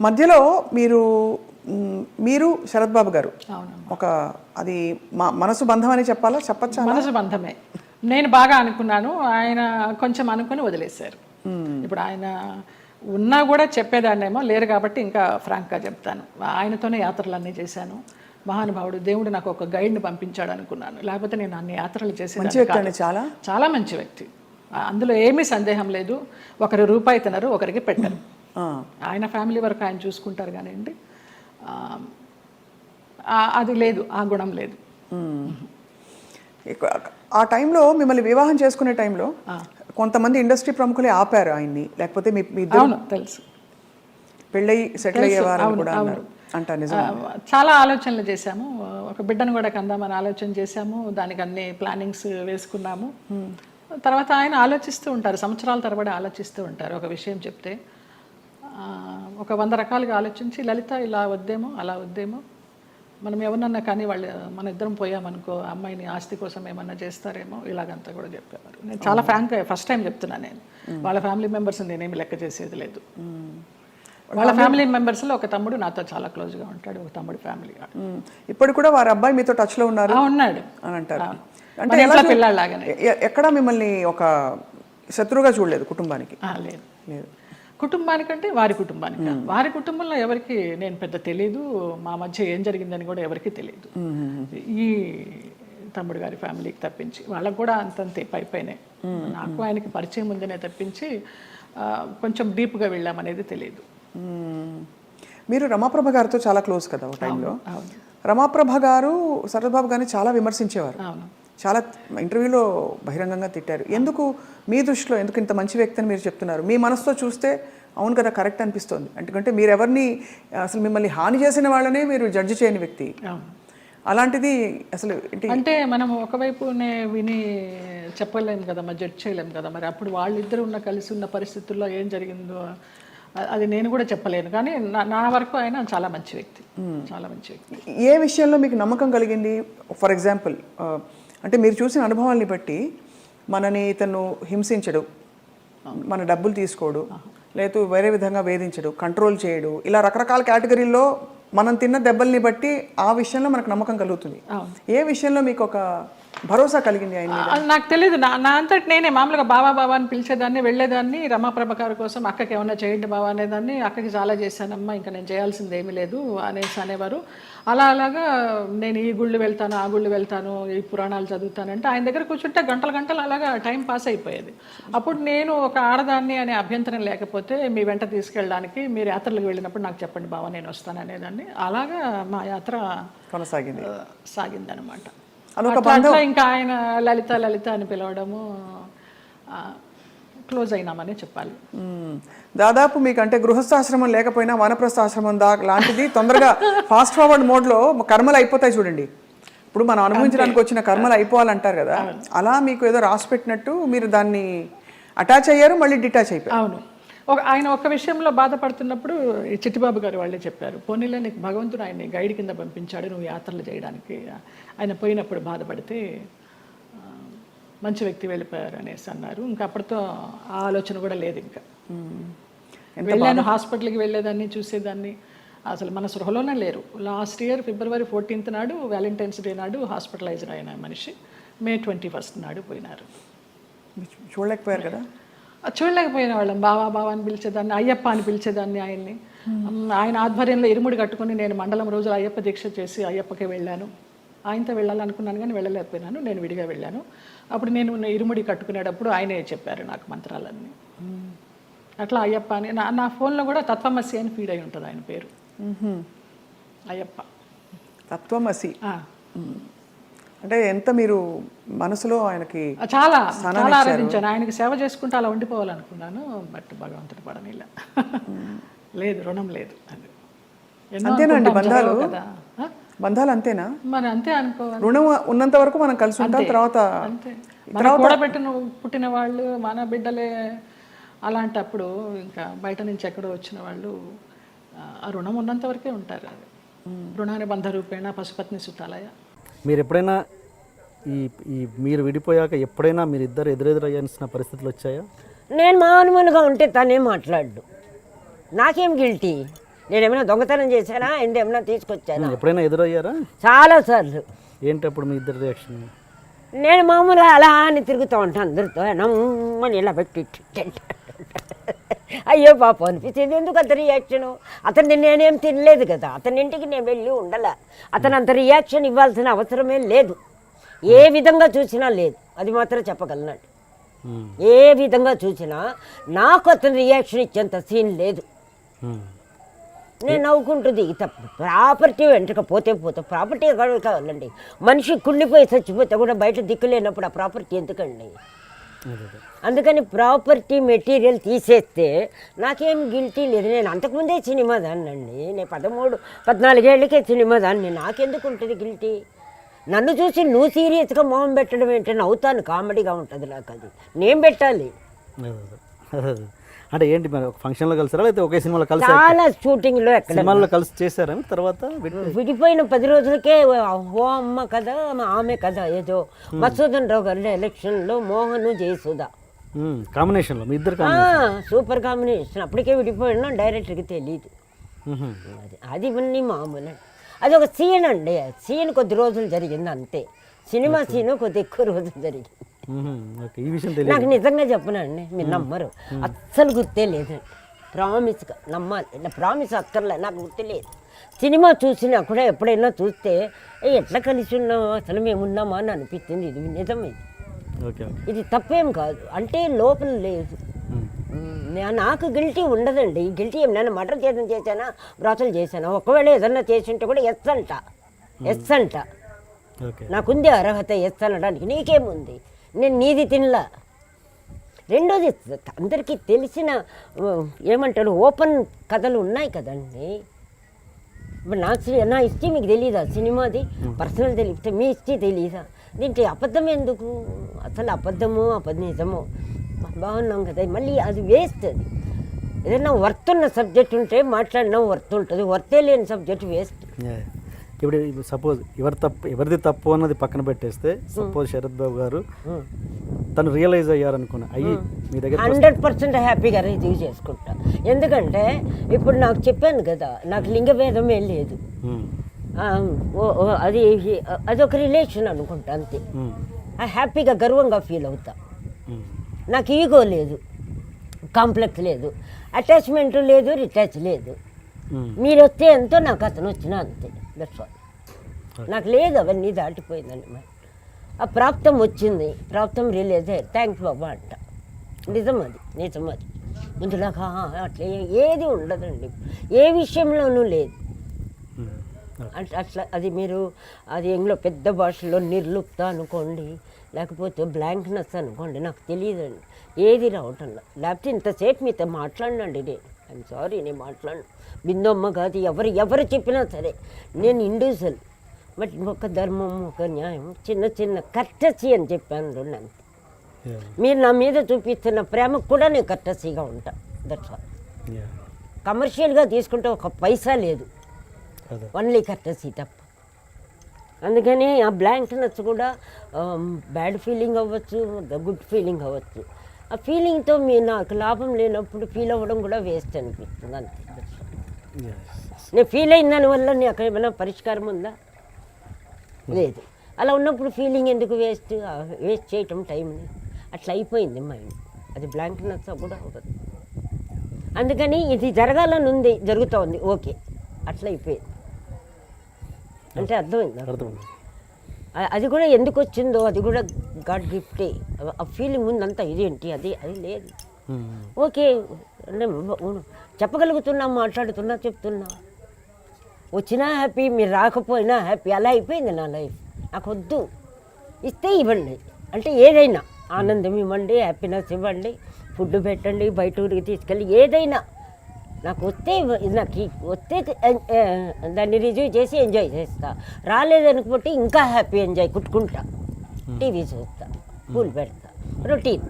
మధ్యలో మీరు మీరు శరత్ బాబు గారు ఒక అది మనసు బంధం అని చెప్పాలా, చెప్పచ్చా? మనసు బంధమే. నేను బాగా అనుకున్నాను, ఆయన కొంచెం అనుకుని వదిలేశారు. ఇప్పుడు ఆయన ఉన్నా కూడా చెప్పేదాన్నేమో, లేరు కాబట్టి ఇంకా ఫ్రాంక్గా చెప్తాను. ఆయనతోనే యాత్రలన్నీ చేశాను. మహానుభావుడు, దేవుడు నాకు ఒక గైడ్ని పంపించాడు అనుకున్నాను, లేకపోతే నేను అన్ని యాత్రలు చేసేదాన్ని. చాలా చాలా మంచి వ్యక్తి, అందులో ఏమీ సందేహం లేదు. ఒకరు రూపాయి తినరు, ఒకరికి పెట్టరు. ఆయన ఫ్యామిలీ వరకు ఆయన చూసుకుంటారు కానివ్వండి, అది లేదు, ఆ గుణం లేదు. ఆ టైంలో మిమ్మల్ని వివాహం చేసుకునే టైంలో కొంతమంది ఇండస్ట్రీ ప్రముఖులే ఆపారు ఆయన్ని, లేకపోతే మీ తెలుసు పెళ్ళయి సెటిల్ అయ్యేవారు కూడా అంటారు. నిజం, చాలా ఆలోచనలు చేశాము. ఒక బిడ్డను కూడా కందామని ఆలోచన చేశాము, దానికి అన్ని ప్లానింగ్స్ వేసుకున్నాము. తర్వాత ఆయన ఆలోచిస్తూ ఉంటారు, సంవత్సరాల తరబడి ఆలోచిస్తూ ఉంటారు. ఒక విషయం చెప్తే ఒక 100 రకాలుగా ఆలోచించి, లలిత ఇలా వద్దేమో, అలా వద్దేమో, మనం ఎవరన్నా కానీ వాళ్ళు మన ఇద్దరం పోయామనుకో, అమ్మాయిని ఆస్తి కోసం ఏమన్నా చేస్తారేమో, ఇలాగంతా కూడా చెప్పేవారు. నేను చాలా ఫ్రాంక్గా ఫస్ట్ టైం చెప్తున్నాను. నేను వాళ్ళ ఫ్యామిలీ మెంబర్స్ నేనేమి లెక్క చేసేది లేదు. వాళ్ళ ఫ్యామిలీ మెంబర్స్లో ఒక తమ్ముడు నాతో చాలా క్లోజ్గా ఉంటాడు, ఒక తమ్ముడు ఫ్యామిలీ. ఇప్పుడు కూడా వారి అబ్బాయి మీతో టచ్లో ఉన్నాడు ఉన్నాడు అని అంటారు. అంటే పిల్లలాగానే ఎక్కడా మిమ్మల్ని ఒక శత్రువుగా చూడలేదు కుటుంబానికి? లేదు లేదు, కుటుంబానికంటే వారి కుటుంబానికి. వారి కుటుంబంలో ఎవరికి నేను పెద్ద తెలియదు, మా మధ్య ఏం జరిగిందని కూడా ఎవరికి తెలియదు. ఈ తమ్ముడు గారి ఫ్యామిలీకి తప్పించి వాళ్ళకు కూడా అంతంతే పైపైనే. నాకు ఆయనకి పరిచయం ఉందనే తప్పించి కొంచెం డీప్గా వెళ్ళామనేది తెలియదు. మీరు రమాప్రభ గారితో చాలా క్లోజ్ కదా ఒక టైంలో. రమాప్రభ గారు శరత్ బాబు గారిని చాలా విమర్శించేవారు, చాలా ఇంటర్వ్యూలో బహిరంగంగా తిట్టారు. ఎందుకు మీ దృష్టిలో ఎందుకు ఇంత మంచి వ్యక్తి అని మీరు చెప్తున్నారు? మీ మనసుతో చూస్తే అవును కదా, కరెక్ట్ అనిపిస్తుంది. ఎందుకంటే మీరు ఎవరిని అసలు మిమ్మల్ని హాని చేసిన వాళ్ళనే మీరు జడ్జి చేయని వ్యక్తి. అలాంటిది అసలు అంటే మనం ఒకవైపునే విని చెప్పలేము కదా, మరి జడ్జ్ చేయలేము కదా. మరి అప్పుడు వాళ్ళిద్దరు కలిసి ఉన్న పరిస్థితుల్లో ఏం జరిగిందో అది నేను కూడా చెప్పలేను. కానీ నా వరకు ఆయన చాలా మంచి వ్యక్తి, చాలా మంచి వ్యక్తి. ఏ విషయంలో మీకు నమ్మకం కలిగింది? ఫర్ ఎగ్జాంపుల్, అంటే మీరు చూసిన అనుభవాల్ని బట్టి మనని ఇతను హింసించడు, మన డబ్బులు తీసుకోడు, లేదు వేరే విధంగా వేధించడు, కంట్రోల్ చేయడు, ఇలా రకరకాల కేటగిరీల్లో మనం తిన్న దెబ్బల్ని బట్టి ఆ విషయంలో మనకు నమ్మకం కలుగుతుంది. ఏ విషయంలో మీకు ఒక భరోసా కలిగింది ఆయన? నాకు తెలియదు, నా అంతటి నేనే మామూలుగా బాబా బాబా అని పిలిచేదాన్ని, వెళ్ళేదాన్ని. రమాప్రభ గారి కోసం అక్కకి ఏమన్నా చేయండి బాబా అనేదాన్ని. అక్కకి చాలా చేశానమ్మా, ఇంకా నేను చేయాల్సింది ఏమీ లేదు అనేసి అనేవారు. అలాగా నేను ఈ గుళ్ళు వెళ్తాను, ఆ గుళ్ళు వెళ్తాను, ఈ పురాణాలు చదువుతానంటే ఆయన దగ్గర కూర్చుంటే గంటలు గంటలు అలాగా టైం పాస్ అయిపోయేది. అప్పుడు నేను ఒక ఆడదాన్ని అనే అభ్యంతరం లేకపోతే మీ వెంట తీసుకెళ్ళడానికి, మీరు యాత్రలకు వెళ్ళినప్పుడు నాకు చెప్పండి బాబా, నేను వస్తాను అనేదాన్ని. అలాగా మా యాత్ర సాగిందనమాట. ఇంకా ఆయన లలిత లలిత అని పిలవడము, క్లోజ్ అయినామని చెప్పాలి. దాదాపు మీకు అంటే గృహస్థాశ్రమం లేకపోయినా వానప్రస్థాశ్రమం లాంటిది తొందరగా ఫాస్ట్ ఫార్వర్డ్ మోడ్లో కర్మలు అయిపోతాయి చూడండి. ఇప్పుడు మనం అనుభవించడానికి వచ్చిన కర్మలు అయిపోవాలంటారు కదా, అలా మీకు ఏదో రాసి పెట్టినట్టు మీరు దాన్ని అటాచ్ అయ్యారు, మళ్ళీ డిటాచ్ అయిపోయారు. అవును, ఆయన ఒక విషయంలో బాధపడుతున్నప్పుడు చిట్టిబాబు గారు వాళ్ళే చెప్పారు, పోనీలో నీకు భగవంతుడు ఆయన్ని గైడ్ కింద పంపించాడు నువ్వు యాత్రలు చేయడానికి. ఆయన పోయినప్పుడు బాధపడితే మంచి వ్యక్తి వెళ్ళిపోయారు అనేసి అన్నారు. ఇంకా అప్పటితో ఆ ఆలోచన కూడా లేదు. ఇంకా వెళ్ళాను, హాస్పిటల్కి వెళ్ళేదాన్ని, చూసేదాన్ని, అసలు మన సృహలోనే లేరు. లాస్ట్ ఇయర్ February 14th నాడు, వ్యాలంటైన్స్ డే నాడు హాస్పిటలైజ్డ్ అయిన మనిషి May 21st నాడు పోయినారు. చూడలేకపోయారు కదా? చూడలేకపోయిన వాళ్ళం. బావా బావా అని పిలిచేదాన్ని, అయ్యప్ప అని పిలిచేదాన్ని ఆయన్ని. ఆయన ఆధ్వర్యంలో ఇరుముడి కట్టుకుని నేను మండలం రోజులు అయ్యప్ప దీక్ష చేసి అయ్యప్పకే వెళ్ళాను. ఆయనతో వెళ్ళాలనుకున్నాను కానీ వెళ్ళలేకపోయినాను, నేను విడిగా వెళ్ళాను. అప్పుడు నేను ఇరుముడి కట్టుకునేటప్పుడు ఆయనే చెప్పారు నాకు మంత్రాలన్నీ. అట్లా అయ్యప్ప అని నా ఫోన్లో కూడా తత్వమసి అని ఫీడ్ అయి ఉంటుంది ఆయన పేరు, అయ్యప్ప తత్వమసి. అంటే ఎంత మీరు మనసులో ఆయనకి చాలా చాలా ఆరాధించాను. ఆయనకి సేవ చేసుకుంటూ అలా ఉండిపోవాలనుకున్నాను, బట్ భగవంతుడు పడనిలా. లేదు, రుణం లేదు. అది అంతేనండి, బంధాలు బంధాలు అంతేనా? మరి అంతే అనుకోవాలి. రుణం ఉన్నంత వరకు మనం కలిసి ఉంటాం, తర్వాత అంతే. కూడబెట్టిన పుట్టిన వాళ్ళు మన బిడ్డలే. అలాంటప్పుడు ఇంకా బయట నుంచి ఎక్కడో వచ్చిన వాళ్ళు ఆ రుణం ఉన్నంత వరకే ఉంటారు. అది రుణాన్ని బంధరూపేణ పశుపత్ని సుతాలయ. మీరు ఎప్పుడైనా మీరు విడిపోయాక ఎప్పుడైనా మీరిద్దరు ఎదురెదురయ్యాల్సిన పరిస్థితులు వచ్చాయా? నేను మామూలుగా ఉంటే తనే మాట్లాడు, నాకేం గిల్టీ? నేనేమైనా దొంగతనం చేశానా? ఏమైనా తీసుకొచ్చానా? ఎప్పుడైనా ఎదురయ్యారా? చాలాసార్లు. ఏంటి అప్పుడు మీ ఇద్దరు రియాక్షన్? నేను మామూలుగా అలా అని తిరుగుతూ ఉంటాను అందరితో, నమ్మని ఇలా పెట్టి అయ్యో పాపం అనిపించింది. ఎందుకు అంత రియాక్షను? అతన్ని నేనేం తినలేదు కదా, అతని ఇంటికి నేను వెళ్ళి ఉండాల. అతను అంత రియాక్షన్ ఇవ్వాల్సిన అవసరమే లేదు, ఏ విధంగా చూసినా లేదు. అది మాత్రం చెప్పగలనండి. ఏ విధంగా చూసినా నాకు అతను రియాక్షన్ ఇచ్చేంత సీన్ లేదు. నేను నవ్వుకుంటుంది. ప్రాపర్టీ వెంటక పోతే ప్రాపర్టీ కావాలండి. మనిషి కుళ్ళిపోయి చచ్చిపోతే కూడా బయట దిక్కు లేనప్పుడు ఆ ప్రాపర్టీ ఎందుకండి? అందుకని ప్రాపర్టీ మెటీరియల్ తీసేస్తే నాకేం గిల్టీ లేదు. నేను అంతకుముందే సినిమా దాన్నండి. నేను 13-14 ఏళ్ళకే సినిమా దాన్ని. నాకెందుకు ఉంటుంది గిల్టీ? నన్ను చూసి నువ్వు సీరియస్గా మొహం పెట్టడం ఏంటి? నవ్వుతాను, కామెడీగా ఉంటుంది నాకు. అది నేను పెట్టాలి. అంటే ఏంటి మరి ఫంక్షన్లో కలిసారా లేకపోతే ఒకే సినిమాలో కలిసి? చాలా షూటింగ్లో ఎక్కడ సినిమాల్లో కలిసి చేశారా తర్వాత? విడిపోయిన 10 రోజులకే ఓ అమ్మ కదా ఆమె కదా ఏదో మధుసూదన్ రావు గారి ఎలక్షన్లో మోహన్ జయసుధ కాంబినేషన్లో మీ ఇద్దరు సూపర్ కాంబినేషన్. అప్పటికే విడిపోయినా డైరెక్టర్కి తెలియదు. అది ఇవన్నీ మామూలు. అది ఒక సీన్ అండి. సీన్ కొద్ది రోజులు జరిగింది అంతే. సినిమా సీన్ కొద్ది ఎక్కువ రోజులు జరిగింది. ఈ విషయం నాకు నిజంగా చెప్పనండి, మీరు నమ్మరు, అస్సలు గుర్తే లేదండి. ప్రామిస్గా నమ్మాలి. ప్రామిస్ అక్కర్లే, నాకు గుర్తులేదు. సినిమా చూసినా కూడా ఎప్పుడైనా చూస్తే ఎట్లా కలిసి ఉన్నామా, అసలు మేము ఉన్నామా అని అనిపించింది. ఇది నిజం. ఇది తప్పేం కాదు, అంటే లోపల లేదు. నాకు గిల్టీ ఉండదండి. గిల్టీ ఏమైనా మర్డర్ చేశానా, బ్రాతలు చేశానా? ఒకవేళ ఏదన్నా చేసి ఉంటే కూడా ఎస్ అంట. నాకుంది అర్హత ఎస్ అనడానికి. నీకేముంది? నేను నీది తినలా. రెండోది, అందరికీ తెలిసిన ఏమంటారు ఓపెన్ కథలు ఉన్నాయి కదండి. నా హిస్టరీ మీకు తెలీదా? సినిమాది పర్సనల్ తెలిస్తే మీ హిస్టరీ తెలీదా? దీంట్లో అబద్ధం ఎందుకు? అసలు అబద్ధమో నిజమో బాగున్నాం కదా, మళ్ళీ అది వేస్ట్. అది ఏదైనా వర్త్ ఉన్న సబ్జెక్ట్ ఉంటే మాట్లాడినా వర్త్ ఉంటుంది, వర్తే లేని సబ్జెక్ట్ వేస్ట్. ఇప్పుడు సపోజ్ ఎవరిది తప్పు అన్నది పక్కన పెట్టేస్తే, సపోజ్ శరత్ బాబు గారు తను రియలైజ్ అయ్యారనుకున్నా అయ్యి మీ దగ్గర 100% హ్యాపీగా రిసీవ్ చేసుకుంటా. ఎందుకంటే ఇప్పుడు నాకు చెప్పాను కదా, నాకు లింగభేదమే లేదు. అది ఒక రిలేషన్ అనుకుంటా అంతే. హ్యాపీగా గర్వంగా ఫీల్ అవుతా. నాకు ఈగో లేదు, కాంప్లెక్స్ లేదు, అటాచ్మెంట్ లేదు, రిటాచ్ లేదు. మీరు వస్తే ఎంతో, నాకు అతను వచ్చినా అంతే. That's all. నాకు లేదు, అవన్నీ దాటిపోయిందండి. మరి ఆ ప్రాప్తం వచ్చింది, ప్రాప్తం రిలీజ్ అయ్యారు, థ్యాంక్స్ బాబా అంట. నిజం అది. ముందులాగా అట్లా ఏది ఉండదండి, ఏ విషయంలోనూ లేదు. అట్లా అది మీరు అది ఇంట్లో పెద్ద భాషలో నిర్లుప్త అనుకోండి, లేకపోతే బ్లాంక్నెస్ అనుకోండి, నాకు తెలియదండి. ఏది రావటంలో. లేకపోతే ఇంతసేపు మీతో మాట్లాడినండి నేను. ఐఎమ్ సారీ, నేను మాట్లాడను. బిందమ్మ కాదు, ఎవరు చెప్పినా సరే నేను ఇండివిజువల్. బట్ ఒక ధర్మం, ఒక న్యాయం, చిన్న కర్టసీ అని చెప్పాను అంతే. మీరు నా మీద చూపిస్తున్న ప్రేమకు కూడా నేను కర్టసీగా ఉంటాను. That's all. కమర్షియల్గా తీసుకుంటే ఒక పైసా లేదు, ఓన్లీ కర్టసీ తప్ప. అందుకని ఆ బ్లాంక్నెస్ కూడా బ్యాడ్ ఫీలింగ్ అవ్వచ్చు, గుడ్ ఫీలింగ్ అవ్వచ్చు. ఆ ఫీలింగ్తో నాకు లాభం లేనప్పుడు ఫీల్ అవ్వడం కూడా వేస్ట్ అనిపిస్తుంది అంతే. నేను ఫీల్ అయిన దానివల్ల నాకు ఏమైనా పరిష్కారం ఉందా? లేదు. అలా ఉన్నప్పుడు ఫీలింగ్ ఎందుకు వేస్ట్ చేయటం టైంని? అట్లా అయిపోయింది మైండ్. అది బ్లాంక్నెస్ కూడా అవ్వదు. అందుకని ఇది జరగాలని ఉంది, జరుగుతోంది, ఓకే, అట్లా అయిపోయింది. అంటే అర్థమైంది. అది కూడా ఎందుకు వచ్చిందో అది కూడా గాడ్ గిఫ్టే. ఆ ఫీలింగ్ ఉందంతా ఇదేంటి అది లేదు. ఓకే అంటే చెప్పగలుగుతున్నా, మాట్లాడుతున్నా, చెప్తున్నా. వచ్చినా హ్యాపీ, మీరు రాకపోయినా హ్యాపీ. అలా అయిపోయింది నా లైఫ్. నాకు వద్దు, ఇస్తే ఇవ్వండి, అంటే ఏదైనా ఆనందం ఇవ్వండి, హ్యాపీనెస్ ఇవ్వండి, ఫుడ్ పెట్టండి, బయట ఊరికి తీసుకెళ్ళి, ఏదైనా నాకు వస్తే దాన్ని రిజీవ్ చేసి ఎంజాయ్ చేస్తా. రాలేదనుకుంటే ఇంకా హ్యాపీ ఎంజాయ్ కుట్టుకుంటా, టీవీ చూస్తా, పూలు పెడతా, రొటీన్.